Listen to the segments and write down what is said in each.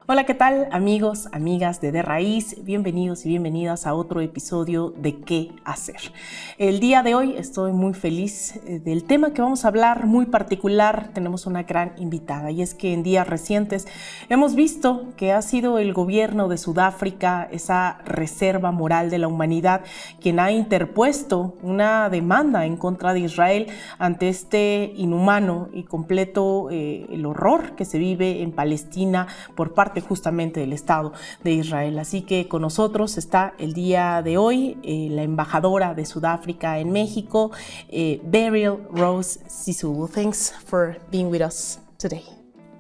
Hola, ¿qué tal amigos, amigas de Raíz? Bienvenidos y bienvenidas a otro episodio de ¿Qué hacer? El día de hoy estoy muy feliz del tema que vamos a hablar, muy particular. Tenemos una gran invitada y es que en días recientes hemos visto que ha sido el gobierno de Sudáfrica, esa reserva moral de la humanidad, quien ha interpuesto una demanda en contra de Israel ante este inhumano y completo el horror que se vive en Palestina por parte justamente del Estado de Israel. Así que con nosotros está el día de hoy la embajadora de Sudáfrica en México, Beryl Rose Sisulu. Thanks for being with us today.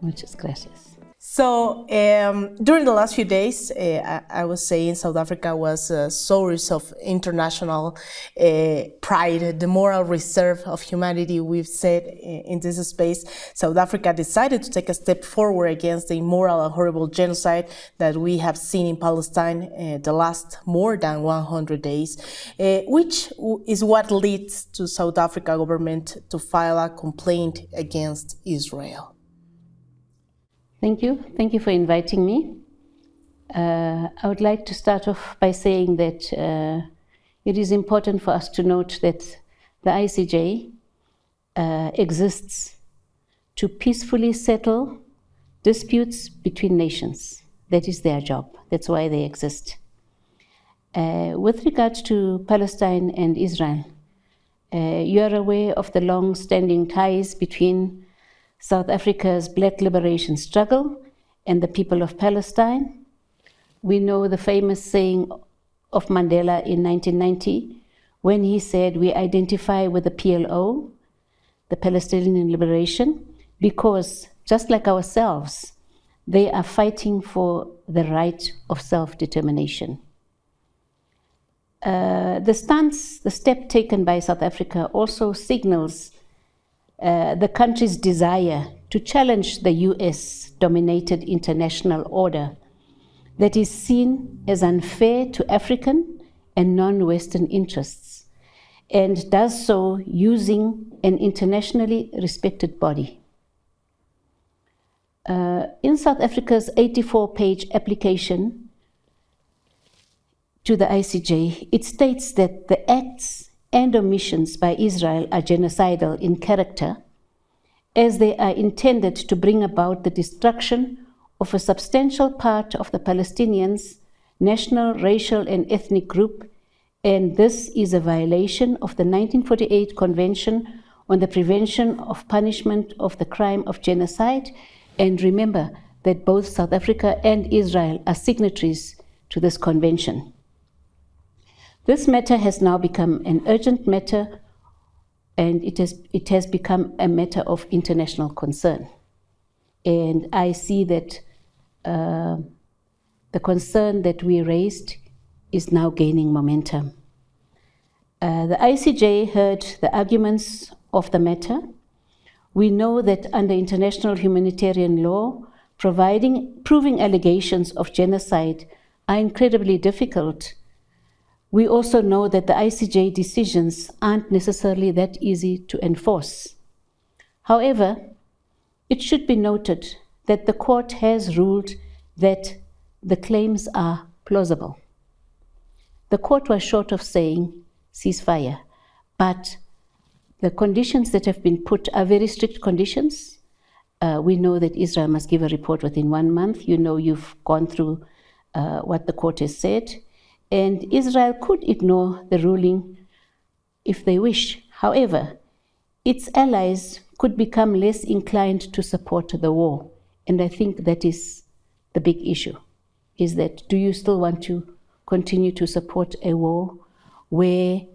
Muchas gracias. So during the last few days, I was saying South Africa was a source of international pride, the moral reserve of humanity. We've said in this space, South Africa decided to take a step forward against the immoral and horrible genocide that we have seen in Palestine the last more than 100 days, which is what leads to South Africa government to file a complaint against Israel. Thank you. Thank you for inviting me. I would like to start off by saying that it is important for us to note that the ICJ exists to peacefully settle disputes between nations. That is their job. That's why they exist. With regard to Palestine and Israel, you are aware of the long-standing ties between South Africa's Black liberation struggle and the people of Palestine. We know the famous saying of Mandela in 1990 when he said, "We identify with the PLO, the Palestinian Liberation, because just like ourselves, they are fighting for the right of self-determination." The step taken by South Africa also signals the country's desire to challenge the US-dominated international order that is seen as unfair to African and non-Western interests, and does so using an internationally respected body. In South Africa's 84-page application to the ICJ, it states that the acts and omissions by Israel are genocidal in character, as they are intended to bring about the destruction of a substantial part of the Palestinians' national, racial, and ethnic group, and this is a violation of the 1948 Convention on the Prevention of Punishment of the Crime of Genocide. And remember that both South Africa and Israel are signatories to this convention. This matter has now become an urgent matter, and it has become a matter of international concern. And I see that the concern that we raised is now gaining momentum. The ICJ heard the arguments of the matter. We know that under international humanitarian law, proving allegations of genocide are incredibly difficult. We also know that the ICJ decisions aren't necessarily that easy to enforce. However, it should be noted that the court has ruled that the claims are plausible. The court was short of saying ceasefire, but the conditions that have been put are very strict conditions. We know that Israel must give a report within 1 month. You know, you've gone through what the court has said. And Israel could ignore the ruling if they wish. However, its allies could become less inclined to support the war. And I think that is the big issue, is that do you still want to continue to support a war where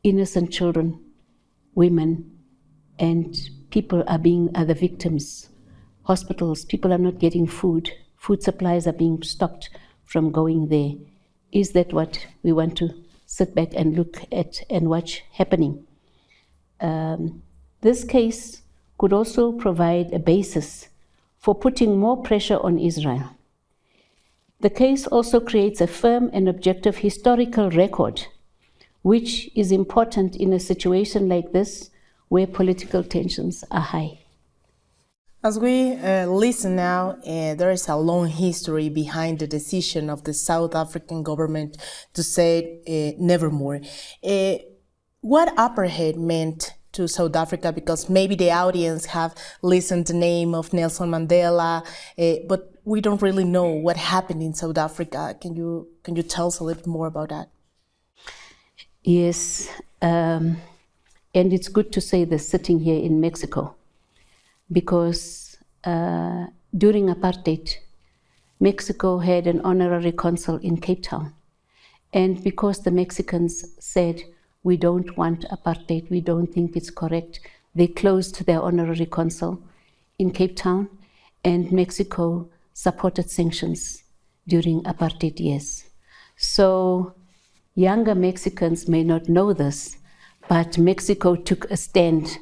innocent children, women, and people are the victims? Hospitals, people are not getting food. Food supplies are being stopped from going there. Is that what we want to sit back and look at and watch happening? This case could also provide a basis for putting more pressure on Israel. The case also creates a firm and objective historical record, which is important in a situation like this where political tensions are high. As we listen now, there is a long history behind the decision of the South African government to say nevermore. What apartheid meant to South Africa, because maybe the audience have listened the name of Nelson Mandela, but we don't really know what happened in South Africa. Can you tell us a little more about that? Yes, and it's good to say this sitting here in Mexico, because during apartheid, Mexico had an honorary consul in Cape Town. And because the Mexicans said, we don't want apartheid, we don't think it's correct, they closed their honorary consul in Cape Town, and Mexico supported sanctions during apartheid years. So younger Mexicans may not know this, but Mexico took a stand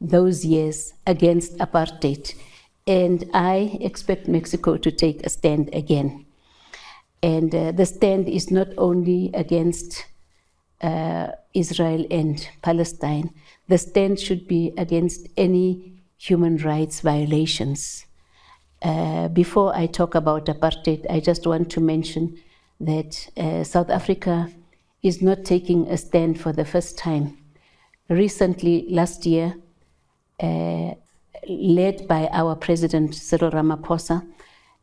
those years against apartheid. And I expect Mexico to take a stand again. And the stand is not only against Israel and Palestine. The stand should be against any human rights violations. Before I talk about apartheid, I just want to mention that South Africa is not taking a stand for the first time. Recently, last year, led by our President Cyril Ramaphosa,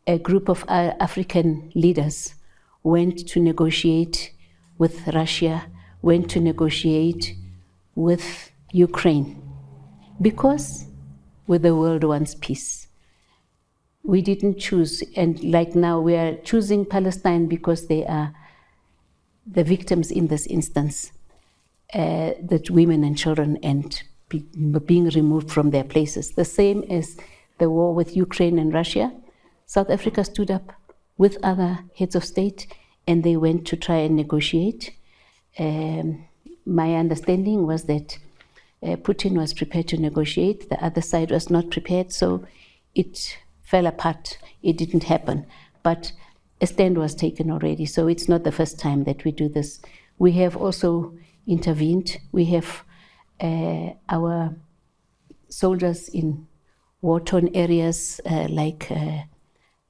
a group of African leaders went to negotiate with Russia, went to negotiate with Ukraine, because the world wants peace. We didn't choose, and like now we are choosing Palestine because they are the victims in this instance, that women and children and being removed from their places. The same as the war with Ukraine and Russia. South Africa stood up with other heads of state and they went to try and negotiate. My understanding was that Putin was prepared to negotiate, the other side was not prepared, so it fell apart. It didn't happen. But a stand was taken already, so it's not the first time that we do this. We have also intervened. We have our soldiers in war-torn areas like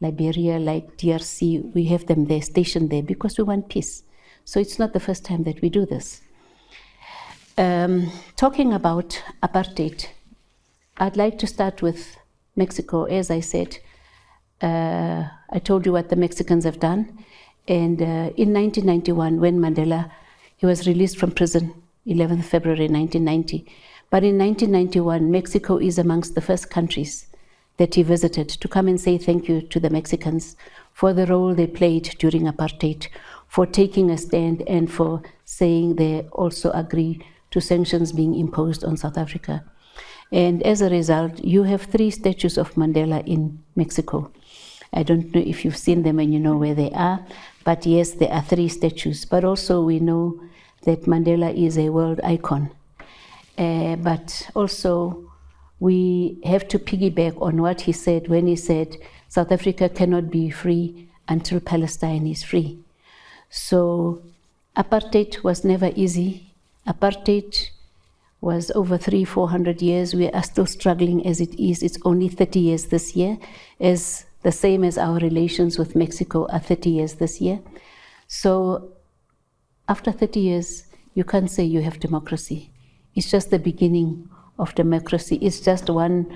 Liberia, like DRC, we have them there, stationed there, because we want peace. So it's not the first time that we do this. Talking about apartheid, I'd like to start with Mexico. As I said, I told you what the Mexicans have done. And in 1991, when Mandela, he was released from prison, 11th February 1990. But in 1991, Mexico is amongst the first countries that he visited to come and say thank you to the Mexicans for the role they played during apartheid, for taking a stand and for saying they also agree to sanctions being imposed on South Africa. And as a result, you have 3 statues of Mandela in Mexico. I don't know if you've seen them and you know where they are, but yes, there are 3 statues. But also we know that Mandela is a world icon. But also we have to piggyback on what he said when he said South Africa cannot be free until Palestine is free. So apartheid was never easy. Apartheid was over 300-400 years. We are still struggling as it is. It's only 30 years this year, as the same as our relations with Mexico are 30 years this year. So after 30 years, you can't say you have democracy. It's just the beginning of democracy. It's just one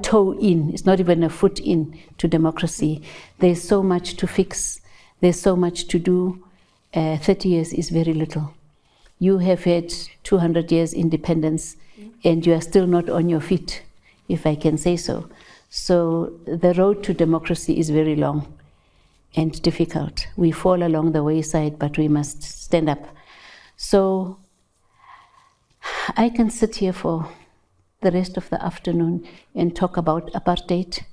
toe in. It's not even a foot in to democracy. There's so much to fix. There's so much to do. 30 years is very little. You have had 200 years independence and you are still not on your feet, if I can say so. So the road to democracy is very long and difficult. We fall along the wayside, but we must stand up. So I can sit here for the rest of the afternoon and talk about apartheid.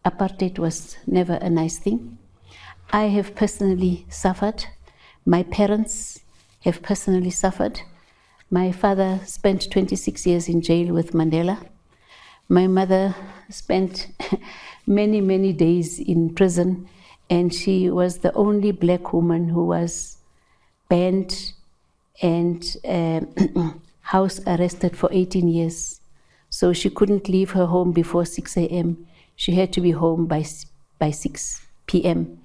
Apartheid was never a nice thing. I have personally suffered. My parents have personally suffered. My father spent 26 years in jail with Mandela. My mother spent many, many days in prison, and she was the only black woman who was banned and house arrested for 18 years So she couldn't leave her home before 6 a.m. She had to be home by 6 p.m.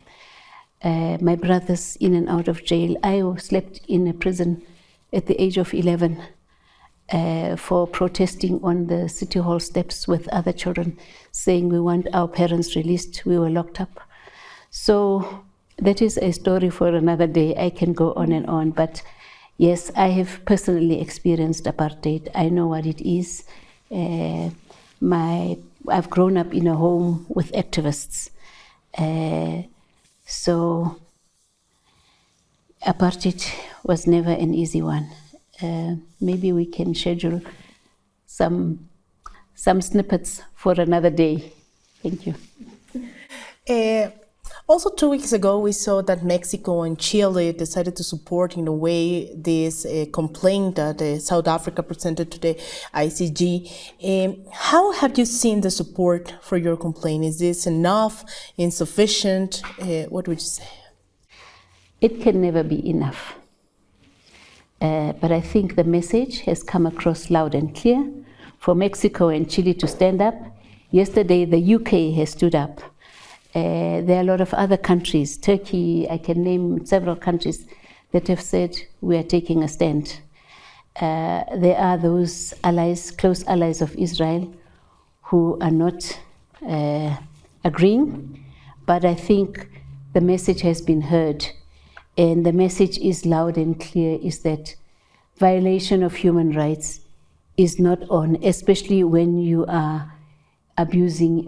My brothers in and out of jail. I slept in a prison at the age of 11 for protesting on the city hall steps with other children, saying we want our parents released. We were locked up. So that is a story for another day. I can go on and on, but yes, I have personally experienced apartheid. I know what it is. I've grown up in a home with activists. So apartheid was never an easy one. Maybe we can schedule some snippets for another day. Thank you. Also, 2 weeks ago, we saw that Mexico and Chile decided to support, in a way, this complaint that South Africa presented to the ICJ. How have you seen the support for your complaint? Is this enough, insufficient? What would you say? It can never be enough. But I think the message has come across loud and clear for Mexico and Chile to stand up. Yesterday, the UK has stood up. There are a lot of other countries, Turkey, I can name several countries that have said we are taking a stand. There are those allies, close allies of Israel, who are not agreeing, but I think the message has been heard, and the message is loud and clear, is that violation of human rights is not on, especially when you are abusing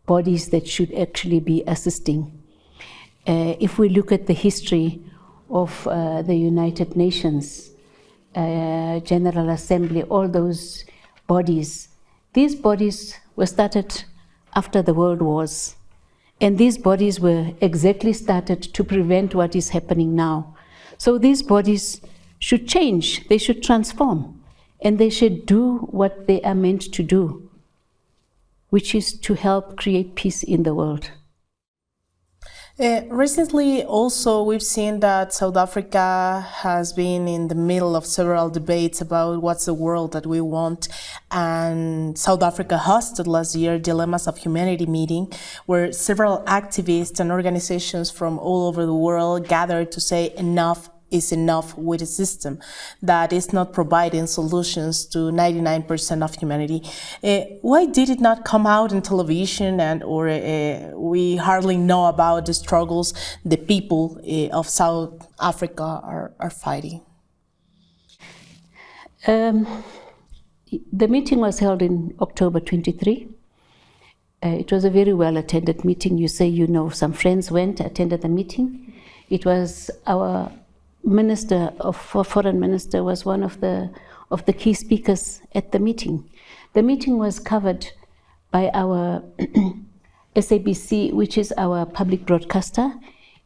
bodies that should actually be assisting. If we look at the history of the United Nations, General Assembly, all those bodies, these bodies were started after the World Wars. And these bodies were exactly started to prevent what is happening now. So these bodies should change, they should transform, and they should do what they are meant to do, which is to help create peace in the world. Recently, also, we've seen that South Africa has been in the middle of several debates about what's the world that we want. And South Africa hosted last year Dilemmas of Humanity meeting, where several activists and organizations from all over the world gathered to say enough is enough with a system that is not providing solutions to 99% of humanity. Why did it not come out in television, or we hardly know about the struggles the people of South Africa are fighting? The meeting was held in October 23. It was a very well-attended meeting. You say you know some friends attended the meeting. It was our foreign minister was one of the key speakers at the meeting. The meeting was covered by our SABC, which is our public broadcaster.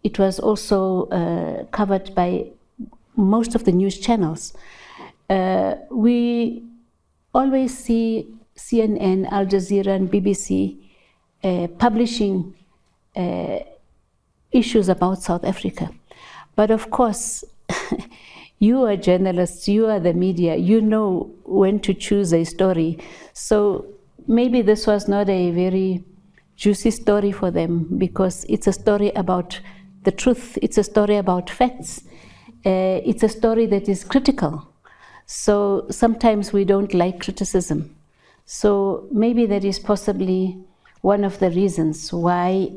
It was also covered by most of the news channels. We always see CNN, Al Jazeera, and BBC publishing issues about South Africa. But of course, you are journalists, you are the media, you know when to choose a story. So maybe this was not a very juicy story for them, because it's a story about the truth, it's a story about facts, it's a story that is critical. So sometimes we don't like criticism. So maybe that is possibly one of the reasons why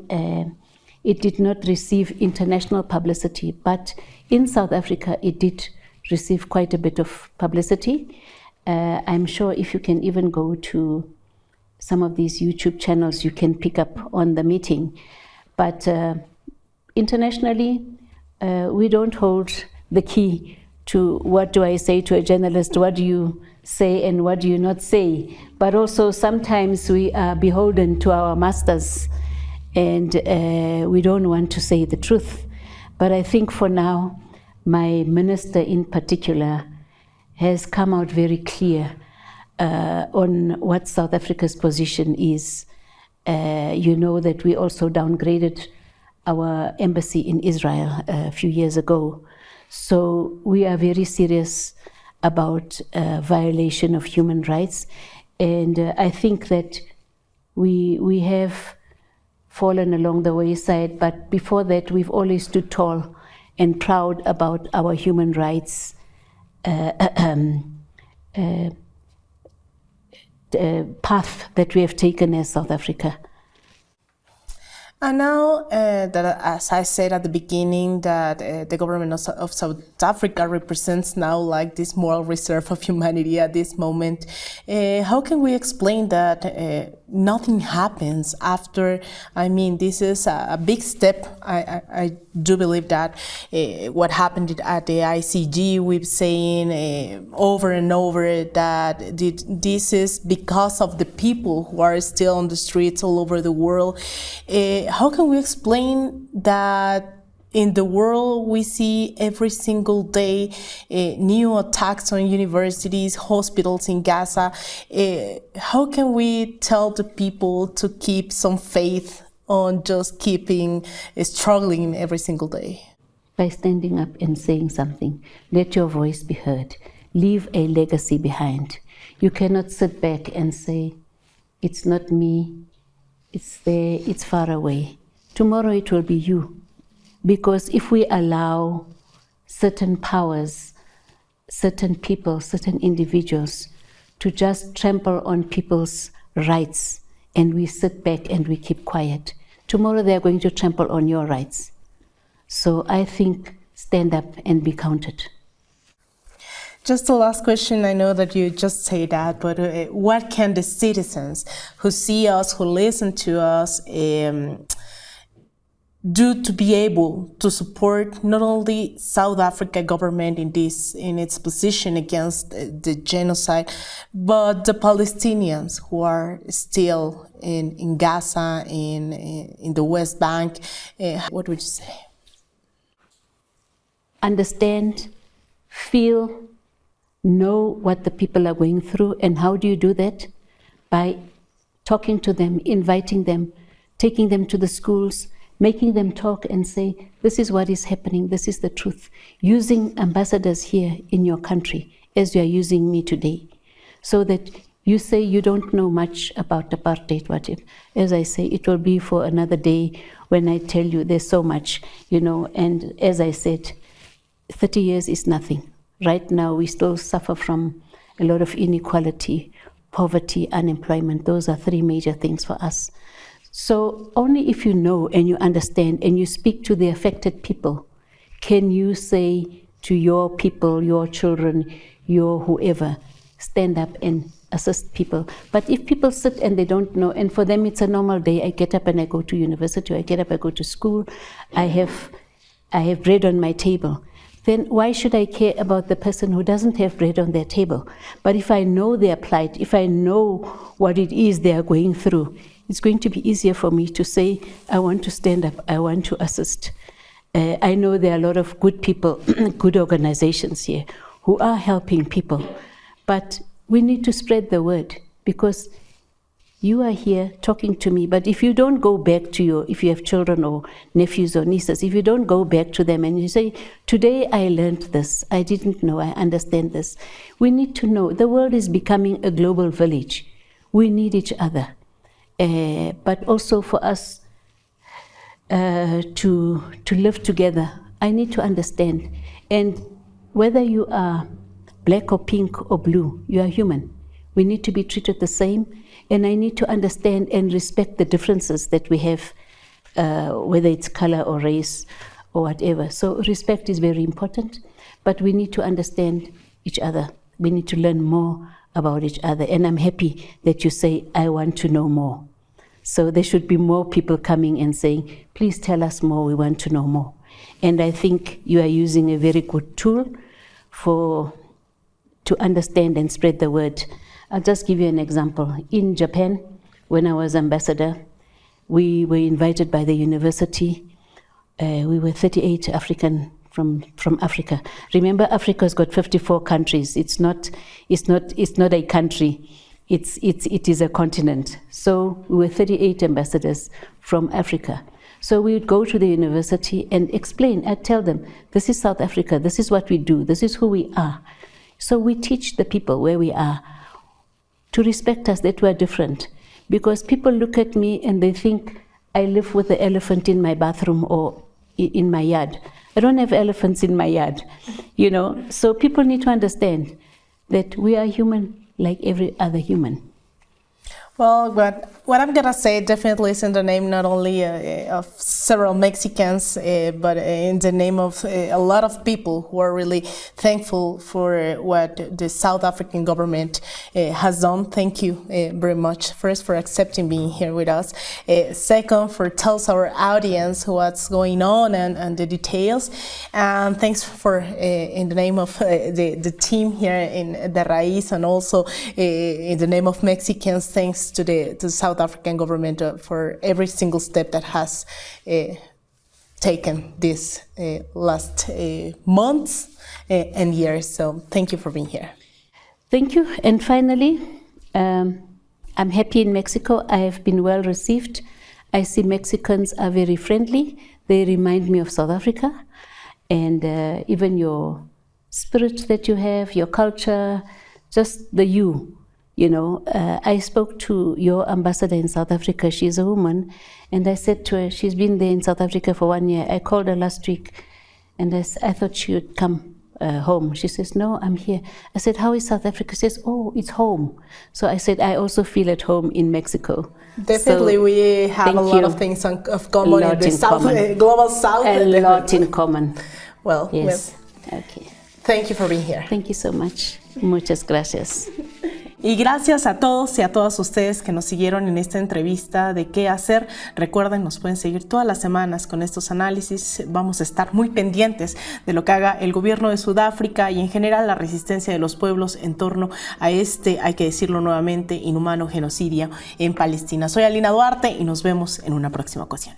it did not receive international publicity, but in South Africa it did receive quite a bit of publicity. I'm sure if you can even go to some of these YouTube channels, you can pick up on the meeting. But internationally, we don't hold the key to what do I say to a journalist, what do you say and what do you not say. But also sometimes we are beholden to our masters, and we don't want to say the truth. But I think for now, my minister in particular has come out very clear on what South Africa's position is. You know that we also downgraded our embassy in Israel a few years ago. So we are very serious about violation of human rights. And I think that we have fallen along the wayside, but before that we've always stood tall and proud about our human rights path that we have taken as South Africa. And now that, as I said at the beginning, that the government of South Africa represents now like this moral reserve of humanity at this moment, how can we explain that nothing happens after? I mean, this is a big step. I do believe that what happened at the ICJ, we've saying over and over that this is because of the people who are still on the streets all over the world. How can we explain that in the world we see every single day new attacks on universities, hospitals in Gaza? How can we tell the people to keep some faith on just keeping struggling every single day? By standing up and saying something. Let your voice be heard. Leave a legacy behind. You cannot sit back and say, it's not me, it's there, it's far away. Tomorrow it will be you. Because if we allow certain powers, certain people, certain individuals to just trample on people's rights, and we sit back and we keep quiet, tomorrow they are going to trample on your rights. So I think stand up and be counted. Just the last question, I know that you just say that, but what can the citizens who see us, who listen to us, do to be able to support not only South Africa government in its position against the genocide, but the Palestinians who are still in Gaza, in the West Bank? What would you say? Understand, feel, know what the people are going through. And how do you do that? By talking to them, inviting them, taking them to the schools, making them talk and say, this is what is happening, this is the truth. Using ambassadors here in your country, as you are using me today, so that you say you don't know much about apartheid, what if. As I say, it will be for another day when I tell you there's so much, and as I said, 30 years is nothing. Right now, we still suffer from a lot of inequality, poverty, unemployment. Those are three major things for us. So only if you know and you understand and you speak to the affected people, can you say to your people, your children, your whoever, stand up and assist people. But if people sit and they don't know, and for them it's a normal day, I get up and I go to university, I get up, I go to school, I have bread on my table, then why should I care about the person who doesn't have bread on their table? But if I know their plight, if I know what it is they are going through, it's going to be easier for me to say, I want to stand up, I want to assist. I know there are a lot of good people, good organizations here who are helping people, but we need to spread the word, because you are here talking to me, but if you don't go back to if you have children or nephews or nieces, if you don't go back to them and you say, today I learned this, I didn't know, I understand this. We need to know, the world is becoming a global village. We need each other. But also for us to live together, I need to understand. And whether you are black or pink or blue, you are human. We need to be treated the same, and I need to understand and respect the differences that we have, whether it's color or race or whatever. So respect is very important, but we need to understand each other. We need to learn more about each other, and I'm happy that you say, I want to know more. So there should be more people coming and saying, please tell us more, we want to know more. And I think you are using a very good tool to understand and spread the word. I'll just give you an example. In Japan, when I was ambassador, we were invited by the university. We were 38 African from Africa. Remember, Africa's got 54 countries. It's not a country. It is a continent. So we were 38 ambassadors from Africa. So we would go to the university and explain. I'd tell them, this is South Africa, this is what we do, this is who we are. So we teach the people where we are. to respect us that we're different. Because people look at me and they think I live with the elephant in my bathroom or in my yard. I don't have elephants in my yard, you know. So people need to understand that we are human like every other human. Well, what I'm going to say definitely is in the name not only of several Mexicans, but in the name of a lot of people who are really thankful for what the South African government has done. Thank you very much, first, for accepting being here with us. Second, for tells our audience what's going on and the details. And thanks for, in the name of the team here in De Raíz, and also in the name of Mexicans, thanks to the South African government for every single step that has taken this last months and years. So thank you for being here. Thank you. And finally, I'm happy in Mexico. I have been well received. I see Mexicans are very friendly. They remind me of South Africa, and even your spirit that you have, your culture, just the you. You know, I spoke to your ambassador in South Africa. She's a woman, and I said to her, she's been there in South Africa for 1 year. I called her last week, and I thought she would come home. She says, no, I'm here. I said, how is South Africa? She says, oh, it's home. So I said, I also feel at home in Mexico. Definitely, so, we have a lot of things of common in the South, global South. A lot in common. Well, yes. Okay. Thank you for being here. Thank you so much. Muchas gracias. Y gracias a todos y a todas ustedes que nos siguieron en esta entrevista de qué hacer. Recuerden, nos pueden seguir todas las semanas con estos análisis. Vamos a estar muy pendientes de lo que haga el gobierno de Sudáfrica y en general la resistencia de los pueblos en torno a este, hay que decirlo nuevamente, inhumano genocidio en Palestina. Soy Alina Duarte y nos vemos en una próxima ocasión.